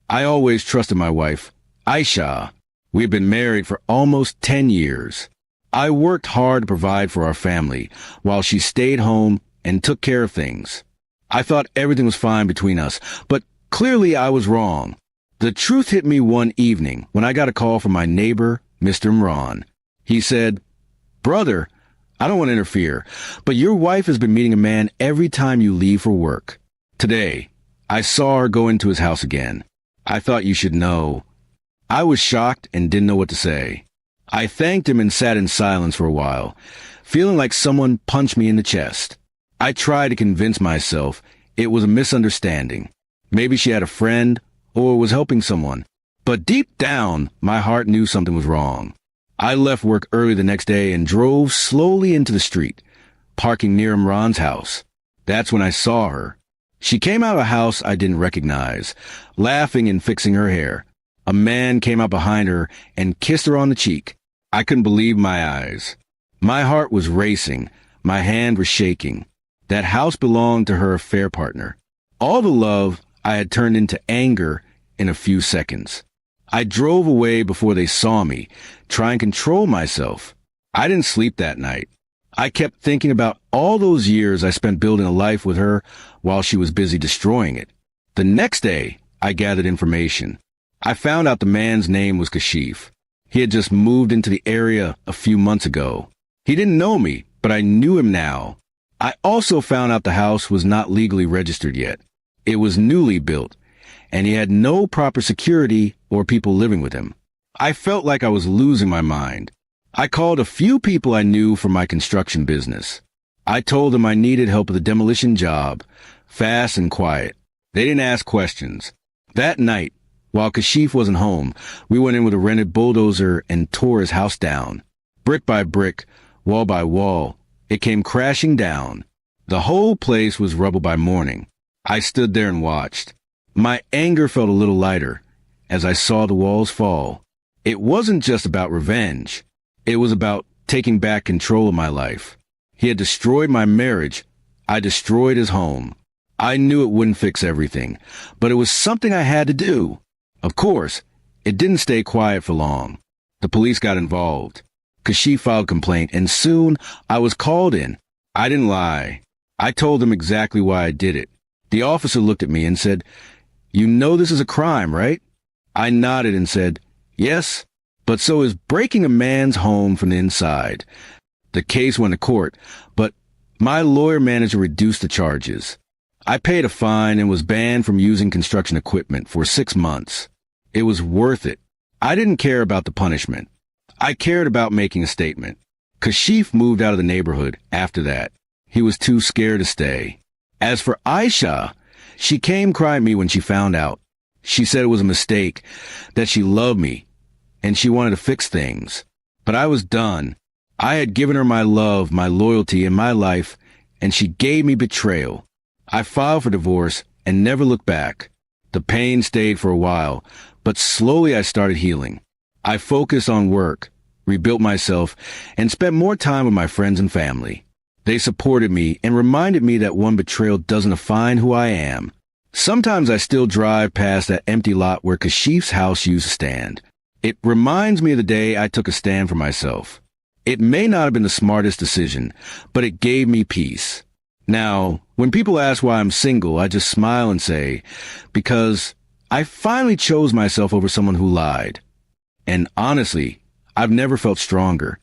I always trusted my wife, Aisha. We had been married for almost 10 years. I worked hard to provide for our family, while she stayed home and took care of things. I thought everything was fine between us, but clearly I was wrong. The truth hit me one evening when I got a call from my neighbor, Mr. Imran. He said, "Brother, I don't want to interfere, but your wife has been meeting a man every time you leave for work. Today, I saw her go into his house again. I thought you should know." I was shocked and didn't know what to say. I thanked him and sat in silence for a while, feeling like someone punched me in the chest. I tried to convince myself it was a misunderstanding. Maybe she had a friend or was helping someone. But deep down, my heart knew something was wrong. I left work early the next day and drove slowly into the street, parking near Imran's house. That's when I saw her. She came out of a house I didn't recognize, laughing and fixing her hair. A man came out behind her and kissed her on the cheek. I couldn't believe my eyes. My heart was racing. My hand was shaking. That house belonged to her affair partner. All the love I had turned into anger in a few seconds. I drove away before they saw me, trying to control myself. I didn't sleep that night. I kept thinking about all those years I spent building a life with her while she was busy destroying it. The next day, I gathered information. I found out the man's name was Kashif. He had just moved into the area a few months ago. He didn't know me, but I knew him now. I also found out the house was not legally registered yet. It was newly built, and he had no proper security or people living with him. I felt like I was losing my mind. I called a few people I knew from my construction business. I told them I needed help with a demolition job, fast and quiet. They didn't ask questions. That night, while Kashif wasn't home, we went in with a rented bulldozer and tore his house down. Brick by brick, wall by wall, it came crashing down. The whole place was rubble by morning. I stood there and watched. My anger felt a little lighter as I saw the walls fall. It wasn't just about revenge. It was about taking back control of my life. He had destroyed my marriage. I destroyed his home. I knew it wouldn't fix everything, but it was something I had to do. Of course, it didn't stay quiet for long. The police got involved. Kashif filed a complaint, and soon I was called in. I didn't lie. I told them exactly why I did it. The officer looked at me and said, "You know this is a crime, right?" I nodded and said, "Yes, but so is breaking a man's home from the inside." The case went to court, but my lawyer managed to reduce the charges. I paid a fine and was banned from using construction equipment for 6 months. It was worth it. I didn't care about the punishment. I cared about making a statement. Kashif moved out of the neighborhood after that. He was too scared to stay. As for Aisha, she came crying to me when she found out. She said it was a mistake, that she loved me, and she wanted to fix things. But I was done. I had given her my love, my loyalty, and my life, and she gave me betrayal. I filed for divorce and never looked back. The pain stayed for a while, but slowly I started healing. I focused on work, rebuilt myself, and spent more time with my friends and family. They supported me and reminded me that one betrayal doesn't define who I am. Sometimes I still drive past that empty lot where Kashif's house used to stand. It reminds me of the day I took a stand for myself. It may not have been the smartest decision, but it gave me peace. Now, when people ask why I'm single, I just smile and say, because I finally chose myself over someone who lied. And honestly, I've never felt stronger.